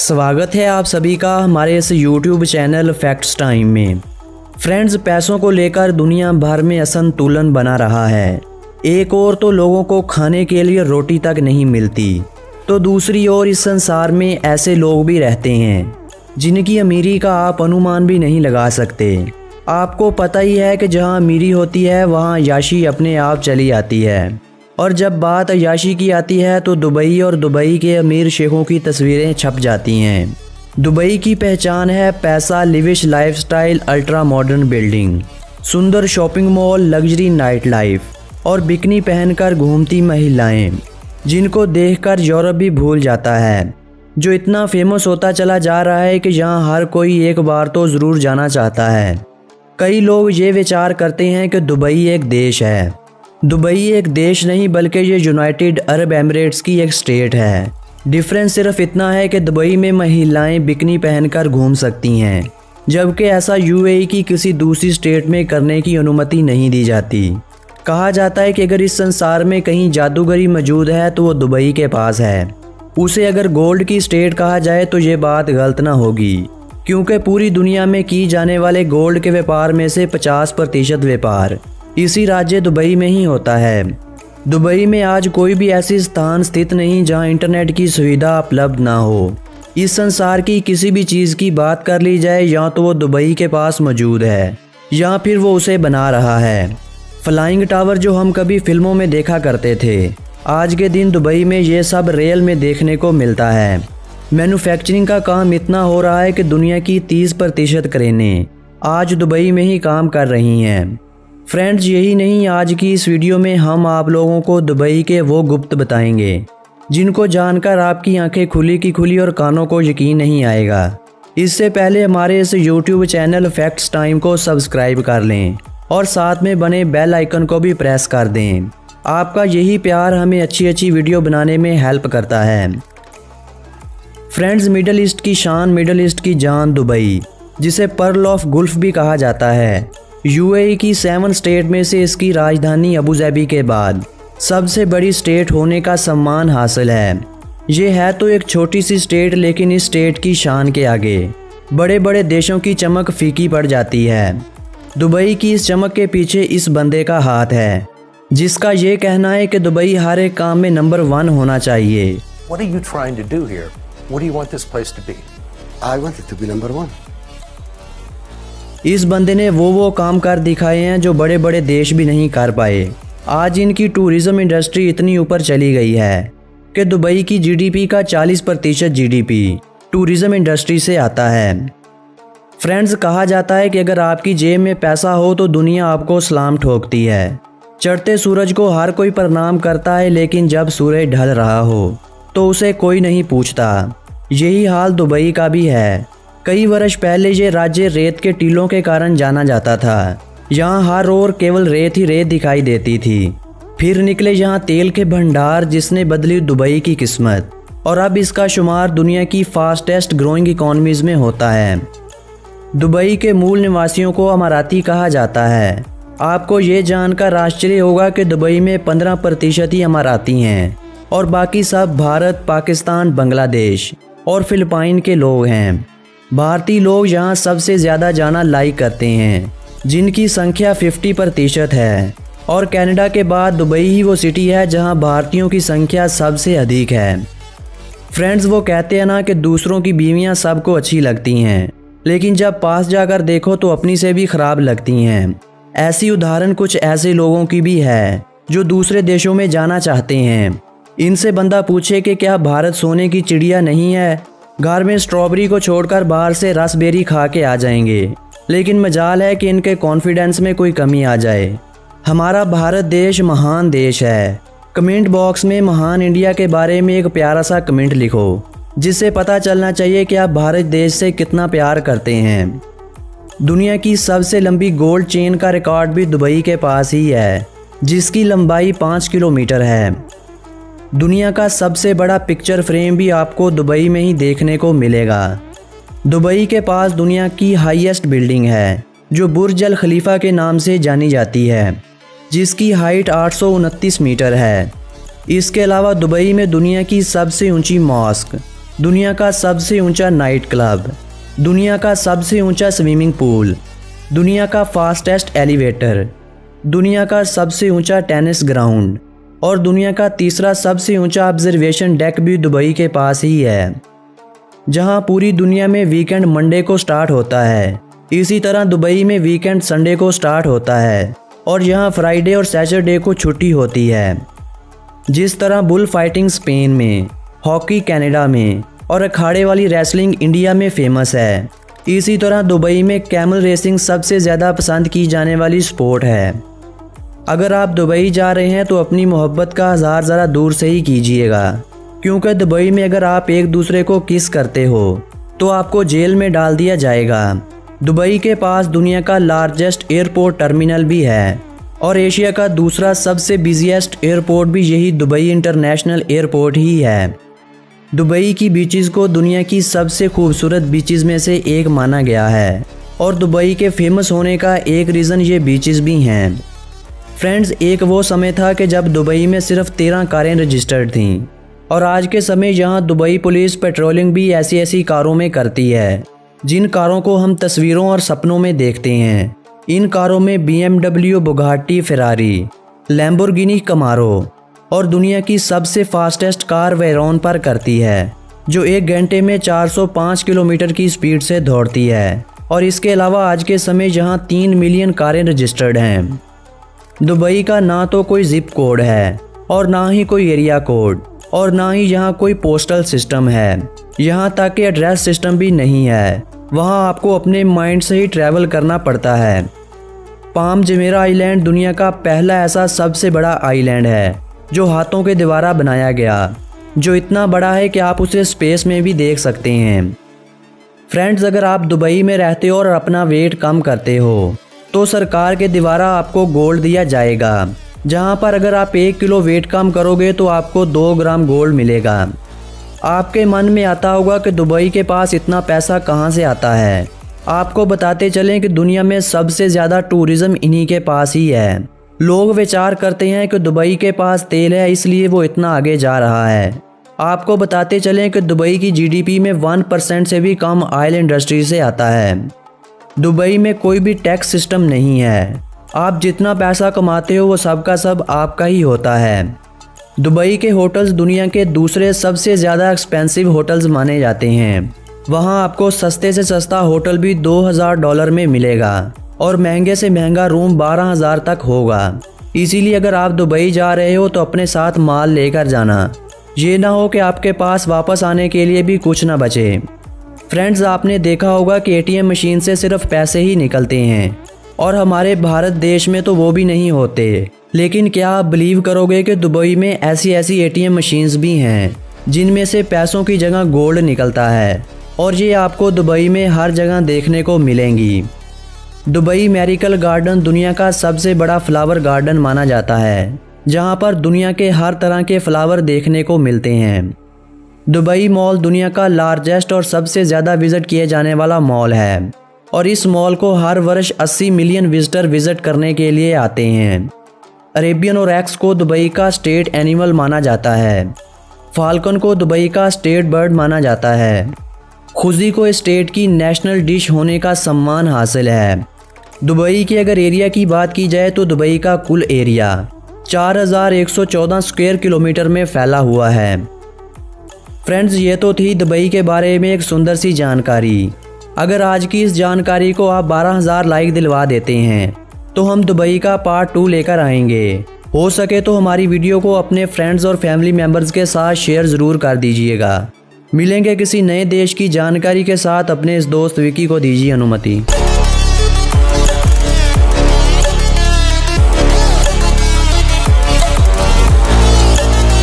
स्वागत है आप सभी का हमारे इस YouTube चैनल फैक्ट्स टाइम में। फ्रेंड्स, पैसों को लेकर दुनिया भर में असंतुलन बना रहा है। एक ओर तो लोगों को खाने के लिए रोटी तक नहीं मिलती, तो दूसरी ओर इस संसार में ऐसे लोग भी रहते हैं जिनकी अमीरी का आप अनुमान भी नहीं लगा सकते। आपको पता ही है कि जहां अमीरी होती है वहां याशी अपने आप चली आती है। और जब बात अय्याशी की आती है तो दुबई और दुबई के अमीर शेखों की तस्वीरें छप जाती हैं। दुबई की पहचान है पैसा, लिविश लाइफस्टाइल, अल्ट्रा मॉडर्न बिल्डिंग, सुंदर shopping mall, luxury night life और बिकनी पहनकर घूमती महिलाएं, जिनको देखकर यूरोप भी भूल जाता है, जो इतना फेमस होता चला जा रहा है कि यहाँ हर कोई एक बार तो ज़रूर जाना चाहता है। कई लोग ये विचार करते हैं कि दुबई एक देश है। दुबई एक देश नहीं बल्कि ये यूनाइटेड अरब एमिरेट्स की एक स्टेट है। डिफरेंस सिर्फ इतना है कि दुबई में महिलाएं बिकनी पहनकर घूम सकती हैं, जबकि ऐसा यूएई की किसी दूसरी स्टेट में करने की अनुमति नहीं दी जाती। कहा जाता है कि अगर इस संसार में कहीं जादूगरी मौजूद है तो वो दुबई के पास है। उसे अगर गोल्ड की स्टेट कहा जाए तो ये बात गलत ना होगी, क्योंकि पूरी दुनिया में की जाने वाले गोल्ड के व्यापार में से 50% व्यापार इसी राज्य दुबई में ही होता है। दुबई में आज कोई भी ऐसी स्थान स्थित नहीं जहां इंटरनेट की सुविधा उपलब्ध ना हो। इस संसार की किसी भी चीज़ की बात कर ली जाए, या तो वो दुबई के पास मौजूद है या फिर वो उसे बना रहा है। फ्लाइंग टावर जो हम कभी फिल्मों में देखा करते थे, आज के दिन दुबई में ये सब रियल में देखने को मिलता है। मैन्युफैक्चरिंग का काम इतना हो रहा है कि दुनिया की 30% क्रेनें आज दुबई में ही काम कर रही हैं। फ्रेंड्स, यही नहीं, आज की इस वीडियो में हम आप लोगों को दुबई के वो गुप्त बताएंगे जिनको जानकर आपकी आंखें खुली की खुली और कानों को यकीन नहीं आएगा। इससे पहले हमारे इस YouTube चैनल फैक्ट्स टाइम को सब्सक्राइब कर लें और साथ में बने बेल आइकन को भी प्रेस कर दें। आपका यही प्यार हमें अच्छी वीडियो बनाने में हेल्प करता है। फ्रेंड्स, मिडल ईस्ट की शान, मिडल ईस्ट की जान दुबई, जिसे पर्ल ऑफ गुल्फ भी कहा जाता है, यूएई की 7 स्टेट में से इसकी राजधानी अबू धाबी के बाद सबसे बड़ी स्टेट होने का सम्मान हासिल है। ये है तो एक छोटी सी स्टेट, लेकिन इस स्टेट की शान के आगे बड़े बड़े देशों की चमक फीकी पड़ जाती है। दुबई की इस चमक के पीछे इस बंदे का हाथ है, जिसका ये कहना है कि दुबई हर एक काम में नंबर 1 होना चाहिए। What are you trying to do here? What do you want this place to be? I want it to be number 1. इस बंदे ने वो काम कर दिखाए हैं जो बड़े बड़े देश भी नहीं कर पाए। आज इनकी टूरिज्म इंडस्ट्री इतनी ऊपर चली गई है कि दुबई की जीडीपी का 40% जीडीपी टूरिज्म इंडस्ट्री से आता है। फ्रेंड्स, कहा जाता है कि अगर आपकी जेब में पैसा हो तो दुनिया आपको सलाम ठोकती है। चढ़ते सूरज को हर कोई प्रणाम करता है, लेकिन जब सूरज ढल रहा हो तो उसे कोई नहीं पूछता। यही हाल दुबई का भी है। कई वर्ष पहले ये राज्य रेत के टीलों के कारण जाना जाता था। यहाँ हर ओर केवल रेत ही रेत दिखाई देती थी। फिर निकले यहाँ तेल के भंडार, जिसने बदली दुबई की किस्मत, और अब इसका शुमार दुनिया की फास्टेस्ट ग्रोइंग इकोनॉमीज में होता है। दुबई के मूल निवासियों को अमाराती कहा जाता है। आपको ये जानकर आश्चर्य होगा कि दुबई में 15% ही अमाराती हैं और बाकी सब भारत, पाकिस्तान, बांग्लादेश और फिलिपाइन के लोग हैं। भारतीय लोग यहाँ सबसे ज़्यादा जाना लाइक करते हैं, जिनकी संख्या 50% है, और कनाडा के बाद दुबई ही वो सिटी है जहाँ भारतीयों की संख्या सबसे अधिक है। फ्रेंड्स, वो कहते हैं ना कि दूसरों की बीवियाँ सबको अच्छी लगती हैं, लेकिन जब पास जाकर देखो तो अपनी से भी ख़राब लगती हैं। ऐसी उदाहरण कुछ ऐसे लोगों की भी है जो दूसरे देशों में जाना चाहते हैं। इनसे बंदा पूछे कि क्या भारत सोने की चिड़िया नहीं है, घर में स्ट्रॉबेरी को छोड़कर बाहर से रसबेरी खा के आ जाएंगे, लेकिन मजाल है कि इनके कॉन्फिडेंस में कोई कमी आ जाए। हमारा भारत देश महान देश है। कमेंट बॉक्स में महान इंडिया के बारे में एक प्यारा सा कमेंट लिखो, जिससे पता चलना चाहिए कि आप भारत देश से कितना प्यार करते हैं। दुनिया की सबसे लंबी गोल्ड चेन का रिकॉर्ड भी दुबई के पास ही है। जिसकी लंबाई 5 किलोमीटर है। दुनिया का सबसे बड़ा पिक्चर फ्रेम भी आपको दुबई में ही देखने को मिलेगा। दुबई के पास दुनिया की हाईएस्ट बिल्डिंग है जो बुर्ज अल खलीफा के नाम से जानी जाती है, जिसकी हाइट 829 मीटर है। इसके अलावा दुबई में दुनिया की सबसे ऊंची मॉस्क, दुनिया का सबसे ऊंचा नाइट क्लब, दुनिया का सबसे ऊंचा स्विमिंग पूल, दुनिया का फास्टेस्ट एलिवेटर, दुनिया का सबसे ऊंचा टेनिस ग्राउंड और दुनिया का तीसरा सबसे ऊंचा ऑब्जर्वेशन डेक भी दुबई के पास ही है, जहां पूरी दुनिया में वीकेंड मंडे को स्टार्ट होता है। इसी तरह दुबई में वीकेंड संडे को स्टार्ट होता है और यहाँ फ्राइडे और सैटरडे को छुट्टी होती है। जिस तरह बुल फाइटिंग स्पेन में, हॉकी कनाडा में और अखाड़े वाली रेसलिंग इंडिया में फेमस है, इसी तरह दुबई में कैमल रेसिंग सबसे ज़्यादा पसंद की जाने वाली स्पोर्ट है। अगर आप दुबई जा रहे हैं तो अपनी मोहब्बत का इज़हार ज़रा दूर से ही कीजिएगा, क्योंकि दुबई में अगर आप एक दूसरे को किस करते हो तो आपको जेल में डाल दिया जाएगा। दुबई के पास दुनिया का लार्जेस्ट एयरपोर्ट टर्मिनल भी है और एशिया का दूसरा सबसे बिजीएस्ट एयरपोर्ट भी यही दुबई इंटरनेशनल एयरपोर्ट ही है। दुबई की बीचेस को दुनिया की सबसे खूबसूरत बीचेस में से एक माना गया है और दुबई के फेमस होने का एक रीज़न ये बीचेस भी हैं। फ्रेंड्स, एक वो समय था कि जब दुबई में सिर्फ 13 कारें रजिस्टर्ड थीं और आज के समय यहाँ दुबई पुलिस पेट्रोलिंग भी ऐसी ऐसी कारों में करती है जिन कारों को हम तस्वीरों और सपनों में देखते हैं। इन कारों में BMW, बुगाटी, फेरारी, लैम्बोर्गिनी कमारो और दुनिया की सबसे फास्टेस्ट कार वेरॉन पर करती है, जो 1 घंटे में 405 किलोमीटर की स्पीड से दौड़ती है। और इसके अलावा आज के समय यहाँ 3 मिलियन कारें रजिस्टर्ड हैं। दुबई का ना तो कोई जिप कोड है और ना ही कोई एरिया कोड और ना ही यहाँ कोई पोस्टल सिस्टम है। यहाँ तक कि एड्रेस सिस्टम भी नहीं है। वहाँ आपको अपने माइंड से ही ट्रैवल करना पड़ता है। पाम जमेरा आइलैंड दुनिया का पहला ऐसा सबसे बड़ा आइलैंड है जो हाथों के द्वारा बनाया गया, जो इतना बड़ा है कि आप उसे स्पेस में भी देख सकते हैं। फ्रेंड्स, अगर आप दुबई में रहते हो और अपना वेट कम करते हो तो सरकार के द्वारा आपको गोल्ड दिया जाएगा, जहां पर अगर आप 1 किलो वेट कम करोगे तो आपको 2 ग्राम गोल्ड मिलेगा। आपके मन में आता होगा कि दुबई के पास इतना पैसा कहां से आता है। आपको बताते चलें कि दुनिया में सबसे ज़्यादा टूरिज़्म इन्हीं के पास ही है। लोग विचार करते हैं कि दुबई के पास तेल है इसलिए वो इतना आगे जा रहा है। आपको बताते चलें कि दुबई की GDP में 1% से भी कम ऑयल इंडस्ट्री से आता है। दुबई में कोई भी टैक्स सिस्टम नहीं है। आप जितना पैसा कमाते हो वो सब का सब आपका ही होता है। दुबई के होटल्स दुनिया के दूसरे सबसे ज़्यादा एक्सपेंसिव होटल्स माने जाते हैं। वहाँ आपको सस्ते से सस्ता होटल भी $2000 में मिलेगा और महंगे से महंगा रूम 12,000 तक होगा। इसीलिए अगर आप दुबई जा रहे हो तो अपने साथ माल लेकर जाना, ये ना हो कि आपके पास वापस आने के लिए भी कुछ ना बचे। फ्रेंड्स, आपने देखा होगा कि ATM मशीन से सिर्फ पैसे ही निकलते हैं और हमारे भारत देश में तो वो भी नहीं होते। लेकिन क्या आप बिलीव करोगे कि दुबई में ऐसी ATM मशीन्स भी हैं जिनमें से पैसों की जगह गोल्ड निकलता है और ये आपको दुबई में हर जगह देखने को मिलेंगी। दुबई मैरिकल गार्डन दुनिया का सबसे बड़ा फ्लावर गार्डन माना जाता है, जहाँ पर दुनिया के हर तरह के फ्लावर देखने को मिलते हैं। दुबई मॉल दुनिया का लार्जेस्ट और सबसे ज़्यादा विज़िट किए जाने वाला मॉल है और इस मॉल को हर वर्ष 80 मिलियन विजिटर विज़िट करने के लिए आते हैं। अरेबियन ओरैक्स को दुबई का स्टेट एनिमल माना जाता है। फाल्कन को दुबई का स्टेट बर्ड माना जाता है। खुजी को स्टेट की नेशनल डिश होने का सम्मान हासिल है। दुबई के अगर एरिया की बात की जाए तो दुबई का कुल एरिया 4114 स्क्वायर किलोमीटर में फैला हुआ है। फ्रेंड्स, ये तो थी दुबई के बारे में एक सुंदर सी जानकारी। अगर आज की इस जानकारी को आप 12,000 लाइक दिलवा देते हैं तो हम दुबई का पार्ट 2 लेकर आएंगे। हो सके तो हमारी वीडियो को अपने फ्रेंड्स और फैमिली मेम्बर्स के साथ शेयर ज़रूर कर दीजिएगा। मिलेंगे किसी नए देश की जानकारी के साथ। अपने इस दोस्त विकी को दीजिए अनुमति।